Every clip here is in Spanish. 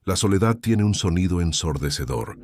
La soledad tiene un sonido ensordecedor,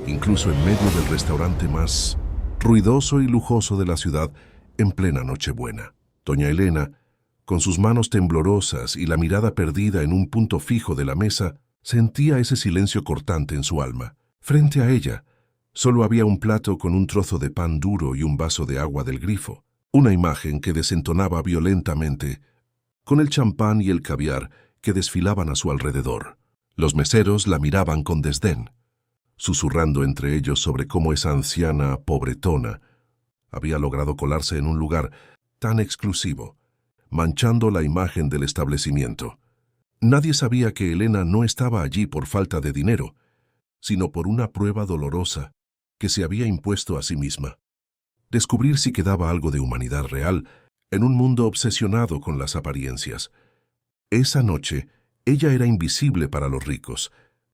incluso en medio del restaurante más ruidoso y lujoso de la ciudad en plena Nochebuena. Doña Elena, con sus manos temblorosas y la mirada perdida en un punto fijo de la mesa, sentía ese silencio cortante en su alma. Frente a ella, solo había un plato con un trozo de pan duro y un vaso de agua del grifo, una imagen que desentonaba violentamente con el champán y el caviar que desfilaban a su alrededor. Los meseros la miraban con desdén, susurrando entre ellos sobre cómo esa anciana pobretona había logrado colarse en un lugar tan exclusivo, manchando la imagen del establecimiento. Nadie sabía que Elena no estaba allí por falta de dinero, sino por una prueba dolorosa que se había impuesto a sí misma. Descubrir si quedaba algo de humanidad real en un mundo obsesionado con las apariencias. Esa noche, ella era invisible para los ricos,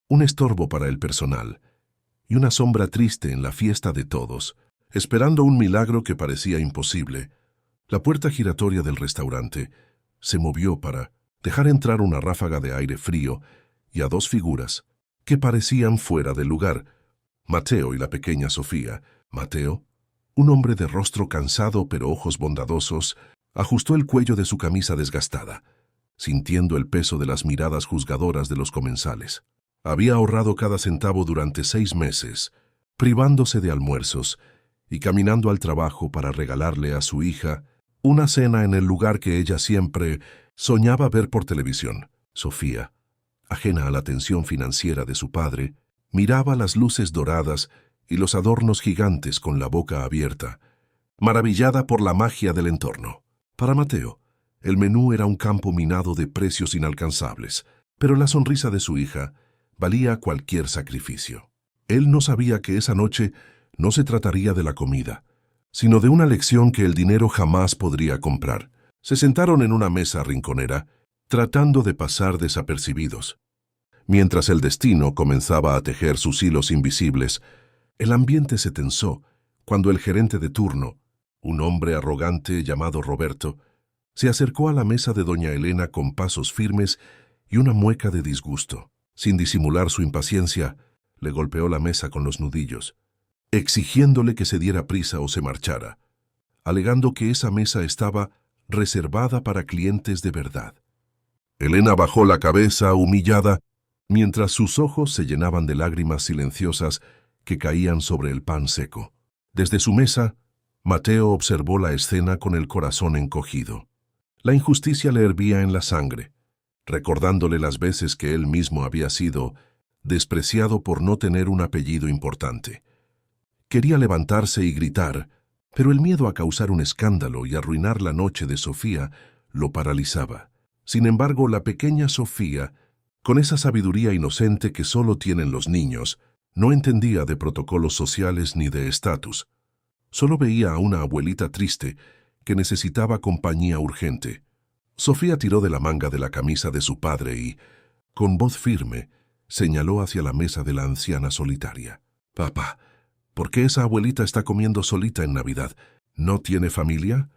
un estorbo para el personal, y una sombra triste en la fiesta de todos, esperando un milagro que parecía imposible. La puerta giratoria del restaurante se movió para dejar entrar una ráfaga de aire frío y a dos figuras que parecían fuera del lugar, Mateo y la pequeña Sofía. Mateo, un hombre de rostro cansado pero ojos bondadosos, ajustó el cuello de su camisa desgastada, sintiendo el peso de las miradas juzgadoras de los comensales. Había ahorrado cada centavo durante 6 meses, privándose de almuerzos y caminando al trabajo para regalarle a su hija una cena en el lugar que ella siempre soñaba ver por televisión. Sofía, ajena a la tensión financiera de su padre, miraba las luces doradas y los adornos gigantes con la boca abierta, maravillada por la magia del entorno. Para Mateo, el menú era un campo minado de precios inalcanzables, pero la sonrisa de su hija valía cualquier sacrificio. Él no sabía que esa noche no se trataría de la comida, sino de una lección que el dinero jamás podría comprar. Se sentaron en una mesa rinconera, tratando de pasar desapercibidos. Mientras el destino comenzaba a tejer sus hilos invisibles, el ambiente se tensó cuando el gerente de turno, un hombre arrogante llamado Roberto, se acercó a la mesa de doña Elena con pasos firmes y una mueca de disgusto. Sin disimular su impaciencia, le golpeó la mesa con los nudillos, exigiéndole que se diera prisa o se marchara, alegando que esa mesa estaba reservada para clientes de verdad. Elena bajó la cabeza, humillada, mientras sus ojos se llenaban de lágrimas silenciosas que caían sobre el pan seco. Desde su mesa, Mateo observó la escena con el corazón encogido. La injusticia le hervía en la sangre, recordándole las veces que él mismo había sido despreciado por no tener un apellido importante. Quería levantarse y gritar, pero el miedo a causar un escándalo y arruinar la noche de Sofía lo paralizaba. Sin embargo, la pequeña Sofía, con esa sabiduría inocente que solo tienen los niños, no entendía de protocolos sociales ni de estatus. Solo veía a una abuelita triste que necesitaba compañía urgente. Sofía tiró de la manga de la camisa de su padre y, con voz firme, señaló hacia la mesa de la anciana solitaria. «Papá, ¿por qué esa abuelita está comiendo solita en Navidad? ¿No tiene familia?»,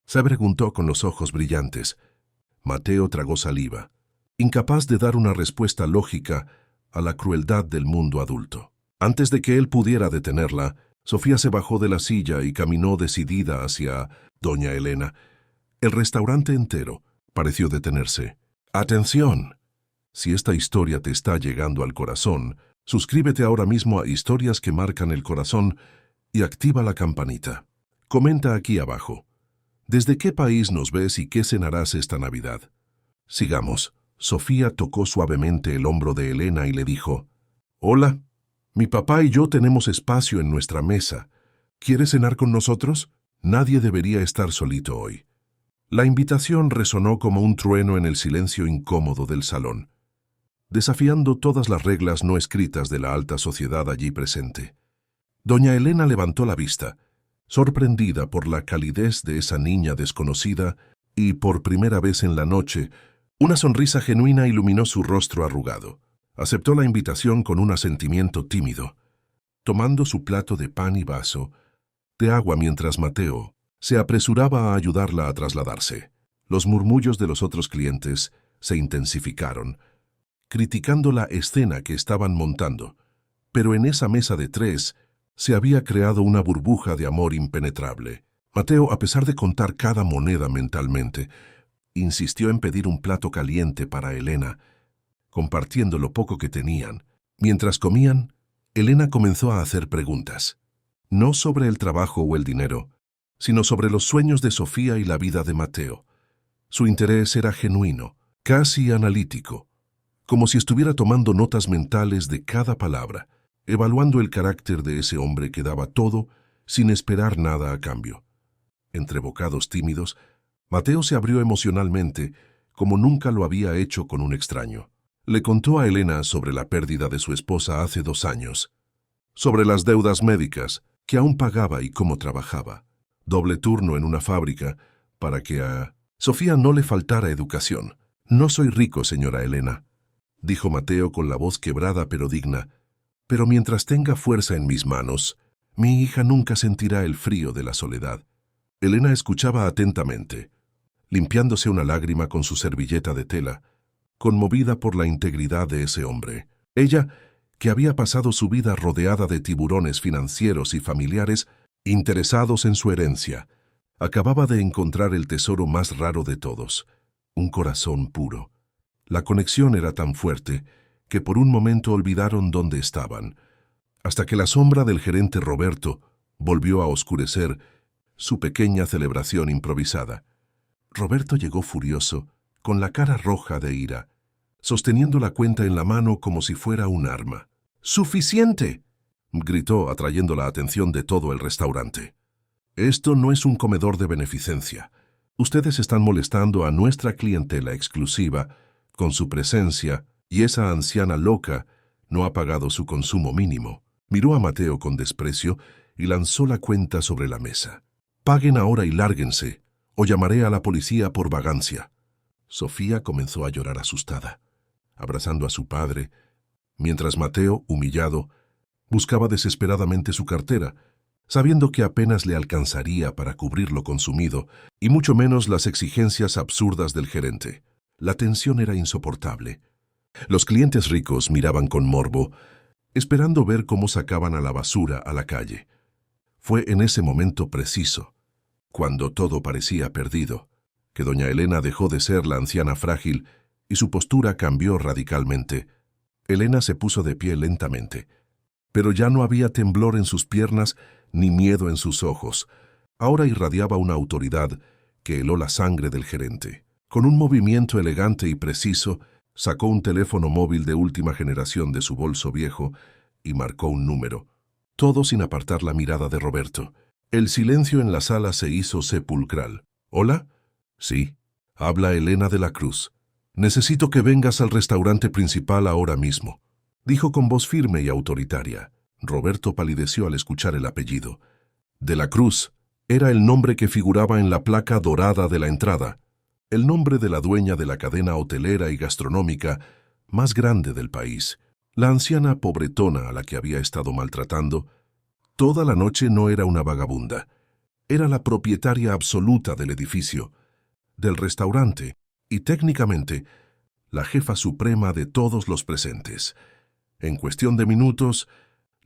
se preguntó con los ojos brillantes. Mateo tragó saliva, incapaz de dar una respuesta lógica a la crueldad del mundo adulto. Antes de que él pudiera detenerla, Sofía se bajó de la silla y caminó decidida hacia doña Elena. El restaurante entero pareció detenerse. ¡Atención! Si esta historia te está llegando al corazón, suscríbete ahora mismo a Historias que Marcan el Corazón y activa la campanita. Comenta aquí abajo. ¿Desde qué país nos ves y qué cenarás esta Navidad? Sigamos. Sofía tocó suavemente el hombro de Elena y le dijo: «Hola, mi papá y yo tenemos espacio en nuestra mesa. ¿Quieres cenar con nosotros? Nadie debería estar solito hoy». La invitación resonó como un trueno en el silencio incómodo del salón, desafiando todas las reglas no escritas de la alta sociedad allí presente. Doña Elena levantó la vista, sorprendida por la calidez de esa niña desconocida, y por primera vez en la noche, una sonrisa genuina iluminó su rostro arrugado. Aceptó la invitación con un asentimiento tímido, tomando su plato de pan y vaso de agua mientras Mateo se apresuraba a ayudarla a trasladarse. Los murmullos de los otros clientes se intensificaron, criticando la escena que estaban montando. Pero en esa mesa de tres se había creado una burbuja de amor impenetrable. Mateo, a pesar de contar cada moneda mentalmente, insistió en pedir un plato caliente para Elena, compartiendo lo poco que tenían. Mientras comían, Elena comenzó a hacer preguntas, no sobre el trabajo o el dinero, sino sobre los sueños de Sofía y la vida de Mateo. Su interés era genuino, casi analítico, como si estuviera tomando notas mentales de cada palabra, evaluando el carácter de ese hombre que daba todo sin esperar nada a cambio. Entre bocados tímidos, Mateo se abrió emocionalmente como nunca lo había hecho con un extraño. Le contó a Elena sobre la pérdida de su esposa hace 2 años, sobre las deudas médicas que aún pagaba y cómo trabajaba, doble turno en una fábrica para que a Sofía no le faltara educación. «No soy rico, señora Elena», dijo Mateo con la voz quebrada pero digna, «pero mientras tenga fuerza en mis manos, mi hija nunca sentirá el frío de la soledad». Elena escuchaba atentamente, limpiándose una lágrima con su servilleta de tela, conmovida por la integridad de ese hombre. Ella, que había pasado su vida rodeada de tiburones financieros y familiares interesados en su herencia, acababa de encontrar el tesoro más raro de todos, un corazón puro. La conexión era tan fuerte que por un momento olvidaron dónde estaban, hasta que la sombra del gerente Roberto volvió a oscurecer su pequeña celebración improvisada. Roberto llegó furioso, con la cara roja de ira, sosteniendo la cuenta en la mano como si fuera un arma. «¡Suficiente!», gritó, atrayendo la atención de todo el restaurante. «Esto no es un comedor de beneficencia. Ustedes están molestando a nuestra clientela exclusiva con su presencia y esa anciana loca no ha pagado su consumo mínimo». Miró a Mateo con desprecio y lanzó la cuenta sobre la mesa. «Paguen ahora y lárguense, o llamaré a la policía por vagancia». Sofía comenzó a llorar asustada, abrazando a su padre, mientras Mateo, humillado, buscaba desesperadamente su cartera, sabiendo que apenas le alcanzaría para cubrir lo consumido, y mucho menos las exigencias absurdas del gerente. La tensión era insoportable. Los clientes ricos miraban con morbo, esperando ver cómo sacaban a la basura a la calle. Fue en ese momento preciso, cuando todo parecía perdido, que doña Elena dejó de ser la anciana frágil y su postura cambió radicalmente. Elena se puso de pie lentamente, pero ya no había temblor en sus piernas ni miedo en sus ojos. Ahora irradiaba una autoridad que heló la sangre del gerente. Con un movimiento elegante y preciso, sacó un teléfono móvil de última generación de su bolso viejo y marcó un número, todo sin apartar la mirada de Roberto. El silencio en la sala se hizo sepulcral. «¿Hola?» «Sí, habla Elena de la Cruz. Necesito que vengas al restaurante principal ahora mismo», dijo con voz firme y autoritaria. Roberto palideció al escuchar el apellido. De la Cruz era el nombre que figuraba en la placa dorada de la entrada, el nombre de la dueña de la cadena hotelera y gastronómica más grande del país. La anciana pobretona a la que había estado maltratando toda la noche no era una vagabunda. Era la propietaria absoluta del edificio, del restaurante y, técnicamente, la jefa suprema de todos los presentes. En cuestión de minutos,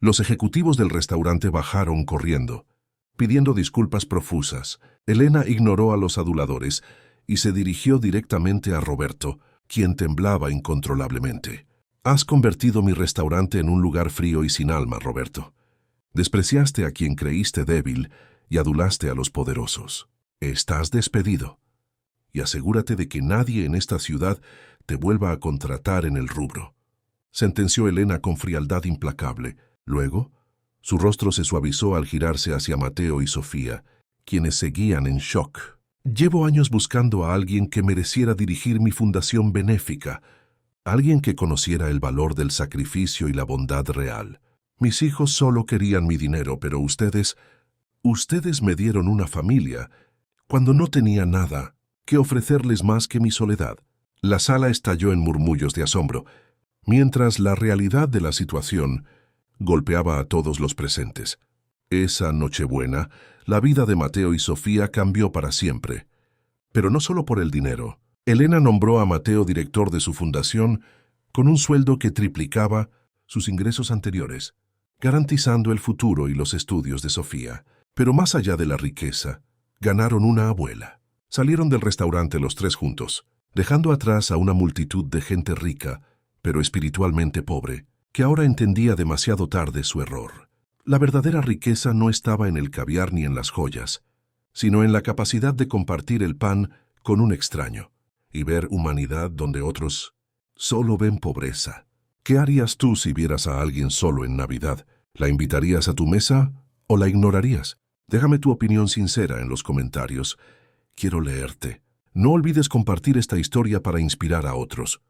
los ejecutivos del restaurante bajaron corriendo, pidiendo disculpas profusas. Elena ignoró a los aduladores y se dirigió directamente a Roberto, quien temblaba incontrolablemente. «Has convertido mi restaurante en un lugar frío y sin alma, Roberto. Despreciaste a quien creíste débil y adulaste a los poderosos. Estás despedido. Y asegúrate de que nadie en esta ciudad te vuelva a contratar en el rubro», sentenció Elena con frialdad implacable. Luego, su rostro se suavizó al girarse hacia Mateo y Sofía, quienes seguían en shock. «Llevo años buscando a alguien que mereciera dirigir mi fundación benéfica, alguien que conociera el valor del sacrificio y la bondad real. Mis hijos solo querían mi dinero, pero ustedes me dieron una familia cuando no tenía nada que ofrecerles más que mi soledad». La sala estalló en murmullos de asombro, mientras la realidad de la situación golpeaba a todos los presentes. Esa Nochebuena, la vida de Mateo y Sofía cambió para siempre. Pero no solo por el dinero. Elena nombró a Mateo director de su fundación con un sueldo que triplicaba sus ingresos anteriores, garantizando el futuro y los estudios de Sofía. Pero más allá de la riqueza, ganaron una abuela. Salieron del restaurante los tres juntos, dejando atrás a una multitud de gente rica, pero espiritualmente pobre, que ahora entendía demasiado tarde su error. La verdadera riqueza no estaba en el caviar ni en las joyas, sino en la capacidad de compartir el pan con un extraño y ver humanidad donde otros solo ven pobreza. ¿Qué harías tú si vieras a alguien solo en Navidad? ¿La invitarías a tu mesa o la ignorarías? Déjame tu opinión sincera en los comentarios. Quiero leerte. No olvides compartir esta historia para inspirar a otros.